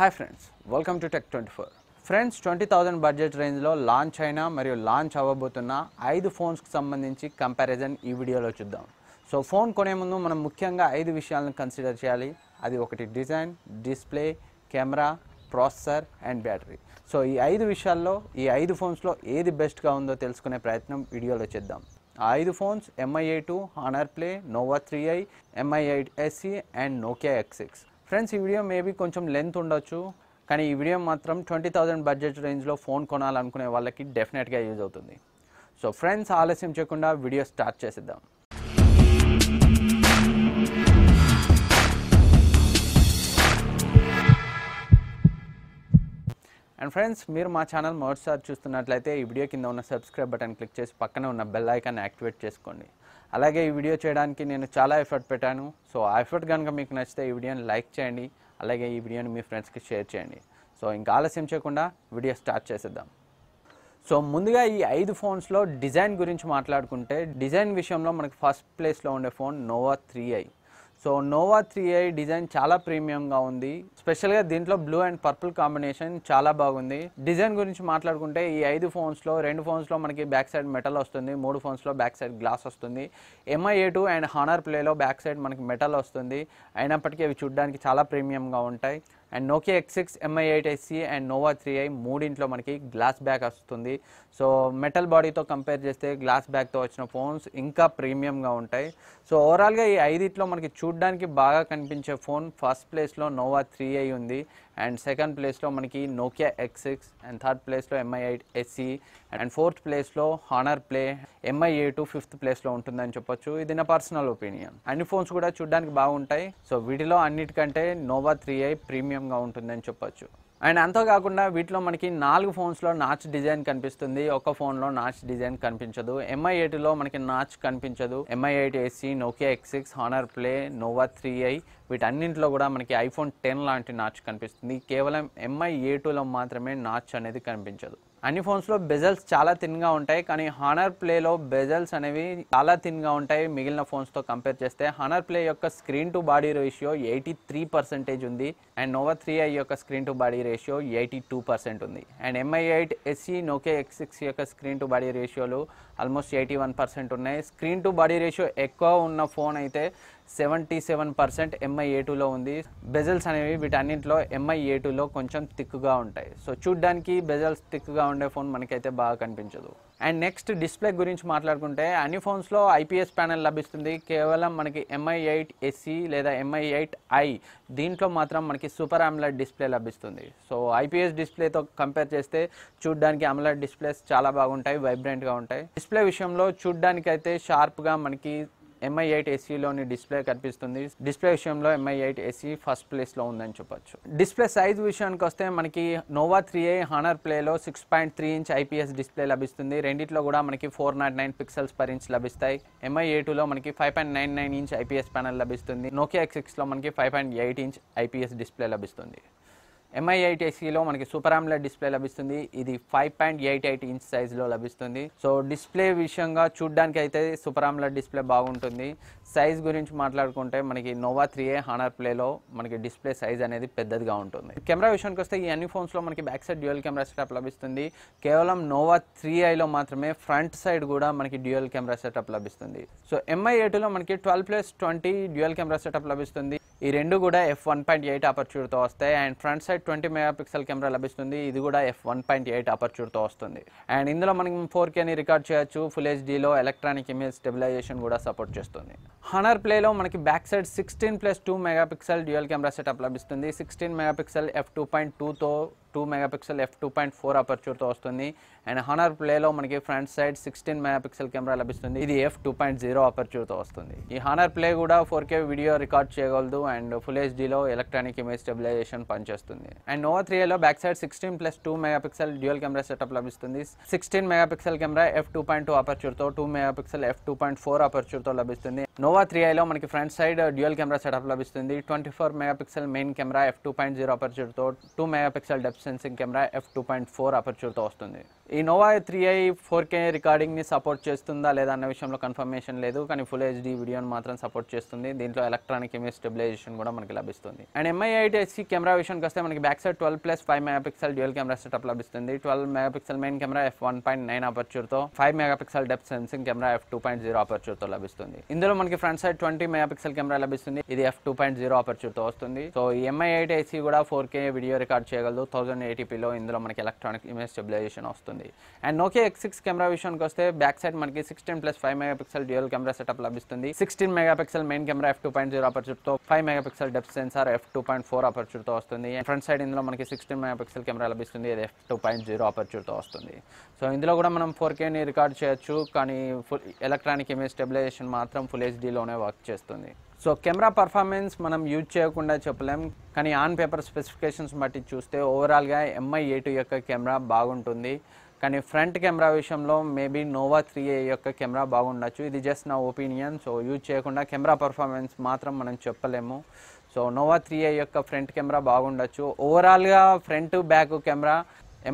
Hi friends, welcome to Tech24. Friends, 20,000 budget రేంజ్లో launch అయిన మరియు లాంచ్ అవ్వబోతున్న 5 ఫోన్స్కి సంబంధించి కంపారిజన్ ఈ వీడియోలో చూద్దాం. సో ఫోన్ కొనే ముందు మనం ముఖ్యంగా 5 విషయాలను కన్సిడర్ చేయాలి. అది ఒకటి design, display, camera, processor and battery. So ఈ 5 విషయాల్లో ఈ 5 ఫోన్స్లో ఏది బెస్ట్గా ఉందో తెలుసుకునే ప్రయత్నం వీడియోలో చేద్దాం. ఆ 5 phones MI8, Honor Play, Nova 3i, MI8SE and Nokia X6. Friends, ఈ వీడియో మేబీ కొంచెం లెంత్ ఉండొచ్చు, కానీ ఈ వీడియో మాత్రం 20,000 బడ్జెట్ రేంజ్లో ఫోన్ కొనాలనుకునే వాళ్ళకి డెఫినెట్గా యూజ్ అవుతుంది. సో ఫ్రెండ్స్, ఆలస్యం చేయకుండా వీడియో స్టార్ట్ చేసేద్దాం. అండ్ ఫ్రెండ్స్, మీరు మా ఛానల్ మొదటిసారి చూస్తున్నట్లయితే ఈ వీడియో కింద ఉన్న సబ్స్క్రైబ్ బటన్ క్లిక్ చేసి పక్కనే ఉన్న బెల్ ఐకాన్ యాక్టివేట్ చేసుకోండి. అలాగే ఈ వీడియో చేయడానికి నేను చాలా ఎఫర్ట్ పెట్టాను. సో ఆ ఎఫర్ట్ కనుక మీకు నచ్చితే ఈ వీడియోని లైక్ చేయండి, అలాగే ఈ వీడియోని మీ ఫ్రెండ్స్కి షేర్ చేయండి. సో ఇంకా ఆలస్యం చేయకుండా వీడియో స్టార్ట్ చేసేద్దాం. సో ముందుగా ఈ 5 ఫోన్స్లో డిజైన్ గురించి మాట్లాడుకుంటే, డిజైన్ విషయంలో మనకి ఫస్ట్ ప్లేస్లో ఉండే phone Nova 3i. So Nova 3i design చాలా ప్రీమియంగా ఉంది. స్పెషల్గా దీంట్లో బ్లూ అండ్ పర్పుల్ కాంబినేషన్ చాలా బాగుంది. డిజైన్ గురించి మాట్లాడుకుంటే ఈ 5 ఫోన్స్లో 2 ఫోన్స్లో మనకి బ్యాక్ సైడ్ మెటల్ వస్తుంది, 3 ఫోన్స్లో బ్యాక్ సైడ్ గ్లాస్ వస్తుంది. MI8 అండ్ హానర్ ప్లేలో బ్యాక్ సైడ్ మనకి మెటల్ వస్తుంది. అయినప్పటికీ అవి చూడడానికి చాలా ప్రీమియంగా ఉంటాయి. And Nokia X6, MI8SE and Nova 3i మూడింట్లో మనకి గ్లాస్ బ్యాక్ వస్తుంది. సో మెటల్ బాడీతో కంపేర్ చేస్తే గ్లాస్ బ్యాక్తో వచ్చిన ఫోన్స్ ఇంకా ప్రీమియంగా ఉంటాయి. సో ఓవరాల్గా ఈ 5లో మనకి చూడడానికి బాగా కనిపించే ఫోన్ ఫస్ట్ ప్లేస్లో నోవా 3i ఉంది, అండ్ సెకండ్ ప్లేస్లో మనకి Nokia X6, అండ్ థర్డ్ ప్లేస్లో MI8SE, అండ్ ఫోర్త్ ప్లేస్లో హానర్ ప్లే, MI8 ఫిఫ్త్ ప్లేస్లో ఉంటుందని చెప్పొచ్చు. ఇది నా పర్సనల్ ఒపీనియన్. అన్ని ఫోన్స్ కూడా చూడడానికి బాగుంటాయి. సో వీటిలో అన్నిటికంటే నోవా 3i ప్రీమియంగా ఉంటుందని చెప్పొచ్చు. అండ్ అంతేకాకుండా వీటిలో మనకి 4 ఫోన్స్లో నాచ్ డిజైన్ కనిపిస్తుంది, ఒక ఫోన్లో నాచ్ డిజైన్ కనిపించదు. MI8లో మనకి నాచ్ కనిపించదు. MI8SE, Nokia X6, Honor Play, Nova 3i వీటన్నింటిలో కూడా మనకి iPhone 10 లాంటి నాచ్ కనిపిస్తుంది. కేవలం MI8లో మాత్రమే నాచ్ అనేది కనిపించదు. అన్ని ఫోన్స్లో బెజల్స్ చాలా థిన్గా ఉంటాయి, కానీ హానర్ ప్లేలో బెజల్స్ అనేవి చాలా థిన్గా ఉంటాయి మిగిలిన ఫోన్స్తో కంపేర్ చేస్తే. హానర్ ప్లే యొక్క స్క్రీన్ టు బాడీ రేషియో 83% ఉంది, అండ్ నోవా 3i యొక్క స్క్రీన్ టు బాడీ రేషియో 82% ఉంది. అండ్ MI8SE, Nokia X6 యొక్క స్క్రీన్ టు బాడీ రేషియోలు ఆల్మోస్ట్ 81% ఉన్నాయి. స్క్రీన్ టు బాడీ రేషియో ఎక్కువ ఉన్న ఫోన్ అయితే 77% MI8లో ఉంది. బెజల్స్ అనేవి వీటన్నింటిలో MI8లో కొంచెం థిక్గా ఉంటాయి. సో చూడ్డానికి బెజల్స్ థిక్గా ఉండే ఫోన్ మనకైతే బాగా కనిపించదు. అండ్ నెక్స్ట్ డిస్ప్లే గురించి మాట్లాడుకుంటే, అన్ని ఫోన్స్లో IPS ప్యానెల్ లభిస్తుంది. కేవలం మనకి MI8SE లేదా MI8i దీంట్లో మాత్రం మనకి సూపర్ AMOLED డిస్ప్లే లభిస్తుంది. సో IPS డిస్ప్లేతో కంపేర్ చేస్తే చూడ్డానికి AMOLED డిస్ప్లేస్ చాలా బాగుంటాయి, వైబ్రెంట్గా ఉంటాయి. డిస్ప్లే విషయంలో చూడ్డానికైతే షార్ప్గా మనకి MI8SEలోని డిస్ప్లే కనిపిస్తుంది. డిస్ప్లే విషయంలో MI8SE ఫస్ట్ ప్లేస్లో ఉందని చెప్పొచ్చు. డిస్ప్లే సైజ్ విషయానికి వస్తే మనకి నోవా 3i హానర్ ప్లేలో 6.3 ఇంచ్ IPS డిస్ప్లే లభిస్తుంది. రెండిట్లో కూడా మనకి 409 పిక్సెల్స్ పర్ ఇంచ్ లభిస్తాయి. MI8లో మనకి 5.99 ఇంచ్ IPS ప్యానెల్ లభిస్తుంది. Nokia X6లో మనకి 5.8 ఇంచ్ IPS డిస్ప్లే లభిస్తుంది. MI8SEలో మనకి సూపర్ AMOLED డిస్ప్లే లభిస్తుంది. ఇది 5.88 ఇంచ్ సైజులో లభిస్తుంది. సో డిస్ప్లే విషయంగా చూడడానికి అయితే సూపర్ AMOLED డిస్ప్లే బాగుంటుంది. సైజ్ గురించి మాట్లాడుకుంటే మనకి నోవా 3i హానర్ ప్లేలో మనకి డిస్ప్లే సైజ్ అనేది పెద్దదిగా ఉంటుంది. కెమెరా విషయానికి వస్తే ఈ అన్ని ఫోన్స్లో మనకి back side dual camera setup లభిస్తుంది. కేవలం నోవా 3iలో మాత్రమే ఫ్రంట్ సైడ్ కూడా మనకి డ్యూయల్ కెమెరా సెటప్ లభిస్తుంది. సో MI8లో మనకి 12+20 డ్యూయల్ కెమెరా సెటప్ లభిస్తుంది. ఈ రెండు కూడా f1.8 అపర్చూర్తో వస్తాయి. And front side 20 megapixel camera లభిస్తుంది. ఇది కూడా f1.8 అపర్చూర్తో వస్తుంది. అండ్ ఇందులో మనం 4Kని రికార్డ్ చేయొచ్చు. ఫుల్ హెచ్డీలో ఎలక్ట్రానిక్ ఇమేజ్ స్టెబిలైజేషన్ కూడా సపోర్ట్ చేస్తుంది. హానర్ ప్లేలో మనకి back side 16+2 megapixel dual camera setup లభిస్తుంది. 16 మెగాపిక్సెల్ f2.2తో 2 మెగాపిక్సెల్ f2.4 అపర్చూర్తో వస్తుంది. అండ్ హానర్ ప్లేలో మనకి ఫ్రంట్ సైడ్ 16 మెగాపిక్సెల్ కెమెరా లభిస్తుంది. ఇది f2.0 అపర్చూర్తో వస్తుంది. ఈ హానర్ ప్లే కూడా 4K వీడియో రికార్డ్ చేయగలదు, అండ్ ఫుల్ హెచ్డీలో ఎలక్ట్రానిక్ ఇమేజ్ స్టెబిలైజేషన్ పనిచేస్తుంది. అండ్ నోవా 3iలో back side 16+2 megapixel dual camera setup లభిస్తుంది. 16 మెగాపిక్సెల్ కెమెరా f2.2 అపర్చూర్తో 2 మెగాపిక్సెల్ f2.4 అపర్చూర్తో లభిస్తుంది. నోవా 3iలో మనకి front side dual camera setup లభిస్తుంది. 24 మెగాపిక్సెల్ మెయిన్ కెమెరా f2.0 అపర్చర్తో 2 megapixel depth sensing camera f2.4 అపర్చర్తో వస్తుంది. ఈ నోవా 3i 4K రికార్డింగ్ని సపోర్ట్ చేస్తుందా లేదా అన్న విషయంలో కన్ఫర్మేషన్ లేదు, కానీ ఫుల్ హెచ్డీ వీడియోని మాత్రం సపోర్ట్ చేస్తుంది. దీంట్లో ఎలక్ట్రానిక్ ఇమేజ్ స్టెబిలైజేషన్ కూడా మనకి లభిస్తుంది. అండ్ MI8SE కెమెరా విషయానికి వస్తే మనకి back side 12+5 megapixel dual camera setup లభిస్తుంది. 12 megapixel main camera f1.9 అపర్చర్తో 5 megapixel depth sensing camera f2.0 అపర్చర్తో లభిస్తుంది. ఇందులో మనకి ఫ్రంట్ సైడ్ 20 మెగాపిక్సెల్ కెమెరా లభిస్తుంది. ఇది f2.0 అపర్చర్తో వస్తుంది. సో ఈ MI8SE కూడా 4K వీడియో రికార్డ్ చేయగలదు 1080pలో. ఇందులో మనకి ఎలక్ట్రానిక్ ఇమేజ్ స్టెబిలైజేషన్ వస్తుంది. అండ్ Nokia X6 కెమెరా విషయానికి వస్తే బ్యాక్ సైడ్ మనకి 16+5 మెగాపిక్సెల్ డ్యూయల్ కెమెరా సెటప్ లభిస్తుంది. 16 megapixel main camera f2.0 అపర్చర్తో 5 megapixel depth censor f2.4 అపర్చర్తో వస్తుంది. ఫ్రంట్ సైడ్ ఇందులో మనకి 16 మెగాపిక్సెల్ కెమెరా లభిస్తుంది. ఇది f2.0 అపర్చర్తో వస్తుంది. సో ఇందులో కూడా మనం 4Kని రికార్డ్ చేయొచ్చు, కానీ ఎలక్ట్రానిక్ ఇమేజ్ స్టెబిలైజేషన్ మాత్రం ఫుల్ హెచ్డీలోనే వర్క్ చేస్తుంది. సో కెమెరా పర్ఫార్మెన్స్ మనం యూజ్ చేయకుండా చెప్పలేం, కానీ ఆన్ పేపర్ స్పెసిఫికేషన్స్ బట్టి చూస్తే ఓవరాల్గా MI8 యొక్క కెమెరా బాగుంటుంది. కానీ ఫ్రంట్ కెమెరా విషయంలో మేబీ నోవా 3i యొక్క కెమెరా బాగుండొచ్చు. ఇది జస్ట్ నా ఒపీనియన్. సో యూజ్ చేయకుండా కెమెరా పర్ఫార్మెన్స్ మాత్రం మనం చెప్పలేము. సో నోవా 3i యొక్క ఫ్రంట్ కెమెరా బాగుండొచ్చు. ఓవరాల్గా ఫ్రంట్ బ్యాక్ కెమెరా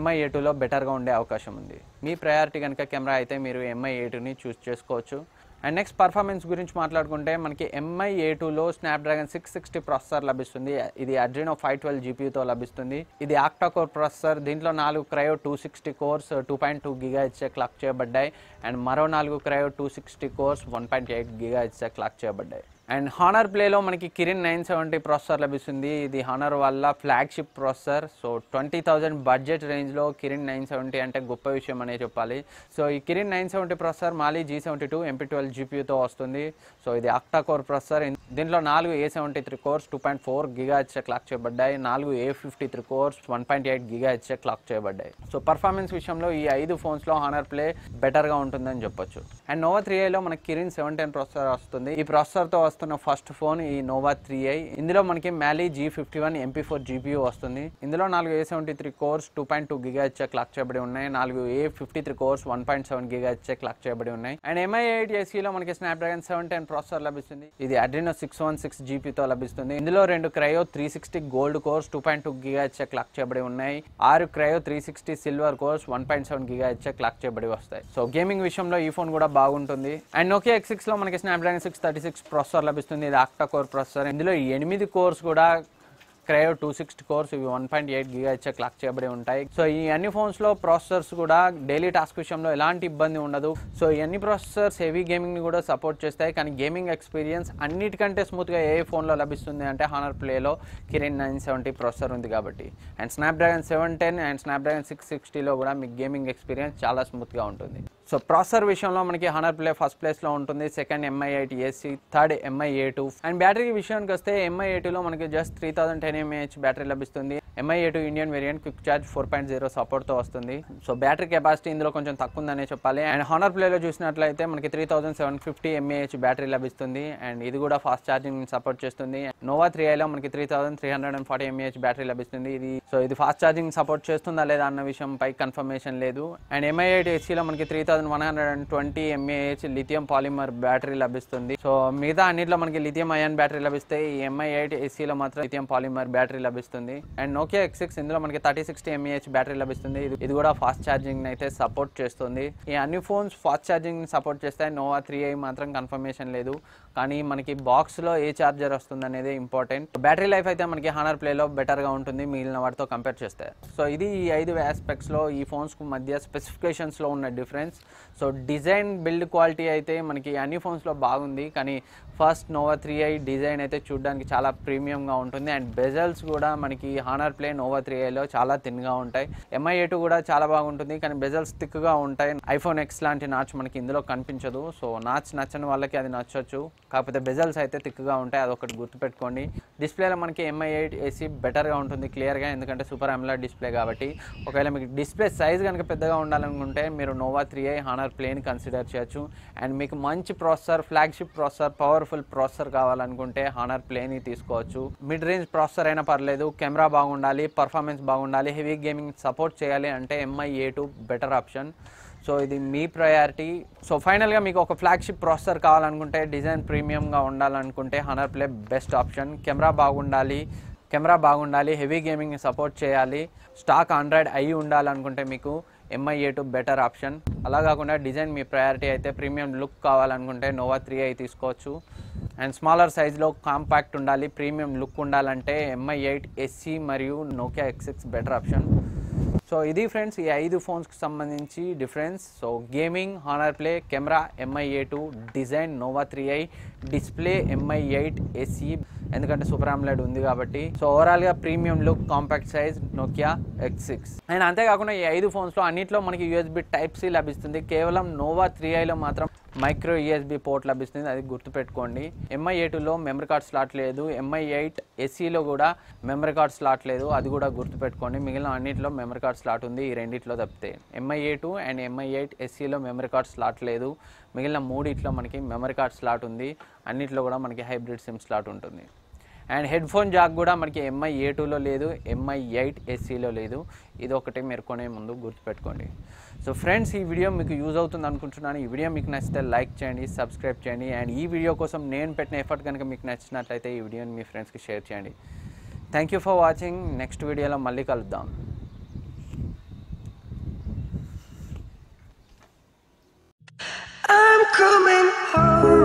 MI8లో బెటర్గా ఉండే అవకాశం ఉంది. మీ ప్రయారిటీ కనుక కెమెరా అయితే మీరు MI8ని చూస్ చేసుకోవచ్చు. అండ్ నెక్స్ట్ పర్ఫార్మెన్స్ గురించి మాట్లాడుకుంటే మనకి MI8లో స్నాప్డ్రాగన్ 660 ప్రాసెసర్ లభిస్తుంది. ఇది Adreno 512 GPUతో లభిస్తుంది. ఇది ఆక్టా కోర్ ప్రాసెసర్. దీంట్లో 4 క్రయో 260 కోర్స్ 2.2 GHz క్లాక్ చేయబడ్డాయి. అండ్ మరో 4 క్రయో 260 కోర్స్ 1.8 GHz క్లాక్ చేయబడ్డాయి. అండ్ హానర్ ప్లేలో మనకి కిరిన్ 970 ప్రాసెసర్ లభిస్తుంది. ఇది హానర్ వల్ల ఫ్లాగ్షిప్ ప్రాసెసర్. సో 20,000 బడ్జెట్ రేంజ్లో కిరిన్ 970 అంటే గొప్ప విషయం అనే చెప్పాలి. సో ఈ కిరిన్ 970 ప్రాసెసర్ మాలి G72 MP12 GPUతో వస్తుంది. సో ఇది ఆక్టా కోర్ ప్రాసెసర్. దీంట్లో 4 A73 కోర్స్ 2.4 GHz క్లాక్ చేయబడ్డాయి. 4 A53 కోర్స్ 1.8 GHz క్లాక్ చేయబడ్డాయి. సో పర్ఫార్మెన్స్ విషయంలో ఈ 5 ఫోన్స్లో హానర్ ప్లే బెటర్గా ఉంటుందని చెప్పొచ్చు. అండ్ నోవా 3iలో మనకి కిరిన్ 710 ప్రాసెసర్ వస్తుంది. ఈ ప్రాసెసర్తో ఫస్ట్ ఫోన్ ఈ నోవా 3i. ఇందులో మనకి మాలి G71 MP4 GPU వస్తుంది. ఇందులో 4 A73 కోర్స్ 2.2 GHz క్లాక్ చేయబడి ఉన్నాయి. 4 A53 కోర్స్ 1.7 GHz క్లాక్ చేయబడి ఉన్నాయి. అండ్ MI8SEలో మనకి స్నాప్డ్రాగన్ 710 ప్రాసెసర్ లభిస్తుంది. ఇది Adreno 616 GPUతో లభిస్తుంది. ఇందులో 2 cryo 360 gold course 2.2 GHz clock చేయబడి ఉన్నాయి. 6 cryo 360 silver course 1.7 GHz clock చేయబడి వస్తాయి. సో గేమింగ్ విషయంలో ఈ ఫోన్ కూడా బాగుంటుంది. అండ్ Nokia X6లో మనకి స్నాప్డ్రాగన్ 636 ప్రాసెసర్ లభిస్తుంది. ఇది ఆక్టా కోర్ ప్రాసెసర్. ఇందులో 8 కోర్స్ కూడా క్రయో 260 కోర్స్ ఇవి 1.8 GHz క్లాక్ చేయబడి ఉంటాయి. సో ఈ అన్ని ఫోన్స్లో ప్రాసెసర్స్ కూడా డైలీ టాస్క్ విషయంలో ఎలాంటి ఇబ్బంది ఉండదు. సో ఈ అన్ని ప్రాసెసర్స్ హెవీ గేమింగ్ని కూడా సపోర్ట్ చేస్తాయి. కానీ గేమింగ్ ఎక్స్పీరియన్స్ అన్నిటికంటే స్మూత్గా ఏ ఫోన్లో లభిస్తుంది అంటే హానర్ ప్లేలో కిరిన్ 970 ప్రాసెసర్ ఉంది కాబట్టి. అండ్ స్నాప్డ్రాగన్ 710 అండ్ స్నాప్డ్రాగన్ 660లో కూడా మీకు గేమింగ్ ఎక్స్పీరియన్స్ చాలా స్మూత్గా ఉంటుంది. సో ప్రాసెసర్ విషయంలో మనకి హానర్ ప్లే ఫస్ట్ ప్లేస్లో ఉంటుంది. Second MI8SE, third MI8. And battery విషయానికి వస్తే MI8లో మనకి జస్ట్ 3010 mAh బ్యాటరీ లభిస్తుంది. MI8 Indian variant quick charge 4.0 సపోర్ట్తో వస్తుంది. సో బ్యాటరీ కెపాసిటీ ఇందులో కొంచెం తక్కువ ఉందనే చెప్పాలి. అండ్ హానర్ ప్లేలో చూసినట్లయితే మనకి 3750 mAh బ్యాటరీ లభిస్తుంది. అండ్ ఇది కూడా ఫాస్ట్ ఛార్జింగ్ సపోర్ట్ చేస్తుంది. నోవా 3iలో మనకి 3340 mAh బ్యాటరీ లభిస్తుంది. ఇది ఫాస్ట్ ఛార్జింగ్ సపోర్ట్ చేస్తుందా లేదా అన్న విషయంపై కన్ఫర్మేషన్ లేదు. అండ్ MI8SEలో మనకి 3120 mAh లిథియం పాలిమర్ బ్యాటరీ లభిస్తుంది. సో మిగతా అన్నిట్లో మనకి లిథియం అయాన్ బ్యాటరీ లభిస్తే ఈ MI8SEలో మాత్రం లిథియం పాలిమర్ బ్యాటరీ లభిస్తుంది. అండ్ Nokia X6 ఇందులో మనకి 3060 mAh బ్యాటరీ లభిస్తుంది. ఇది కూడా ఫాస్ట్ ఛార్జింగ్ అయితే సపోర్ట్ చేస్తుంది. ఈ అన్ని ఫోన్స్ ఫాస్ట్ ఛార్జింగ్ సపోర్ట్ చేస్తాయి. నోవా 3i మాత్రం కన్ఫర్మేషన్ లేదు. కానీ మనకి బాక్స్లో ఏ ఛార్జర్ వస్తుంది అనేది ఇంపార్టెంట్. బ్యాటరీ లైఫ్ అయితే మనకి హానర్ ప్లేలో బెటర్గా ఉంటుంది మిగిలిన వాటితో కంపేర్ చేస్తే. సో ఇది ఈ 5 ఆస్పెక్ట్స్లో ఈ ఫోన్స్కు మధ్య స్పెసిఫికేషన్స్లో ఉన్న difference. So design build quality అయితే మనకి అన్ని ఫోన్స్లో బాగుంది. కానీ ఫస్ట్ నోవా 3i డిజైన్ అయితే చూడడానికి చాలా ప్రీమియంగా ఉంటుంది. అండ్ బెజల్స్ కూడా మనకి హానర్ ప్లే నోవా 3iలో చాలా థిన్గా ఉంటాయి. MI8 కూడా చాలా బాగుంటుంది, కానీ బెజల్స్ థిక్గా ఉంటాయి. iPhone X లాంటి నాచ్ మనకి ఇందులో కనిపించదు. సో నాచ్ నచ్చని వాళ్ళకి అది నచ్చొచ్చు, కాకపోతే బెజల్స్ అయితే థిక్గా ఉంటాయి. అదొకటి గుర్తుపెట్టుకోండి. డిస్ప్లేలో మనకి MI8SE బెటర్గా ఉంటుంది క్లియర్గా, ఎందుకంటే సూపర్ AMOLED డిస్ప్లే కాబట్టి. ఒకవేళ మీకు డిస్ప్లే సైజ్ కనుక పెద్దగా ఉండాలనుకుంటే మీరు నోవా 3i హానర్ ప్లేని కన్సిడర్ చేయొచ్చు. అండ్ మీకు మంచి processor, flagship processor, powerful processor కావాలనుకుంటే హానర్ ప్లేని తీసుకోవచ్చు. మిడ్ రేంజ్ ప్రాసెసర్ అయినా పర్లేదు, కెమెరా బాగుండాలి, పర్ఫార్మెన్స్ బాగుండాలి, హెవీ గేమింగ్ సపోర్ట్ చేయాలి అంటే MI8 బెటర్ ఆప్షన్. సో ఇది మీ ప్రయారిటీ. సో ఫైనల్గా మీకు ఒక ఫ్లాగ్షిప్ ప్రాసెసర్ కావాలనుకుంటే, డిజైన్ ప్రీమియంగా ఉండాలనుకుంటే Honor Play best option. Camera బాగుండాలి, హెవీ గేమింగ్ని సపోర్ట్ చేయాలి, స్టాక్ ఆండ్రాయిడ్ అయి ఉండాలనుకుంటే మీకు MI8 బెటర్ ఆప్షన్. అలా కాకుండా డిజైన్ మీ ప్రయారిటీ అయితే ప్రీమియం లుక్ కావాలనుకుంటే నోవా 3i తీసుకోవచ్చు. అండ్ స్మాలర్ సైజ్లో కాంపాక్ట్ ఉండాలి, ప్రీమియం లుక్ ఉండాలంటే MI8SE మరియు Nokia X6 better option. So ఇది ఫ్రెండ్స్ ఈ 5 ఫోన్స్కి సంబంధించి difference. So gaming Honor Play, camera MI8, design Noah 3i, display MI8SE ఎందుకంటే సూపర్ AMOLED ఉంది కాబట్టి. సో ఓవరాల్గా premium look, compact size Nokia X6. And అంతేకాకుండా ఈ 5 ఫోన్స్లో అన్నింటిలో మనకి USB Type-C లభిస్తుంది. కేవలం నోవా 3iలో మాత్రం మైక్రో USB పోర్ట్ లభిస్తుంది, అది గుర్తుపెట్టుకోండి. MI8లో మెమరీ కార్డ్ స్లాట్ లేదు, MI8SEలో కూడా మెమరీ కార్డ్ స్లాట్ లేదు, అది కూడా గుర్తుపెట్టుకోండి. మిగిలిన అన్నింటిలో మెమరీ కార్డ్ స్లాట్ ఉంది, ఈ రెండిట్లో తప్పితే. MI8 అండ్ MI8SEలో మెమరీ కార్డ్ స్లాట్ లేదు, మిగిలిన మూడిట్లో మనకి మెమరీ కార్డ్ స్లాట్ ఉంది. అన్నింటిలో కూడా మనకి హైబ్రిడ్ సిమ్ స్లాట్ ఉంటుంది. అండ్ హెడ్ ఫోన్ జాక్ కూడా మనకి MI8లో లేదు, MI8SEలో లేదు. ఇది ఒకటి మీరు కొనే ముందు గుర్తుపెట్టుకోండి. సో ఫ్రెండ్స్ ఈ వీడియో మీకు యూజ్ అవుతుంది అనుకుంటున్నాను. ఈ వీడియో మీకు నచ్చితే లైక్ చేయండి, సబ్స్క్రైబ్ చేయండి. అండ్ ఈ వీడియో కోసం నేను పెట్టిన ఎఫర్ట్ కనుక మీకు నచ్చినట్లయితే ఈ వీడియోని మీ ఫ్రెండ్స్కి షేర్ చేయండి. Thank you for watching. Next వీడియోలో మళ్ళీ కలుద్దాం. I'm coming home.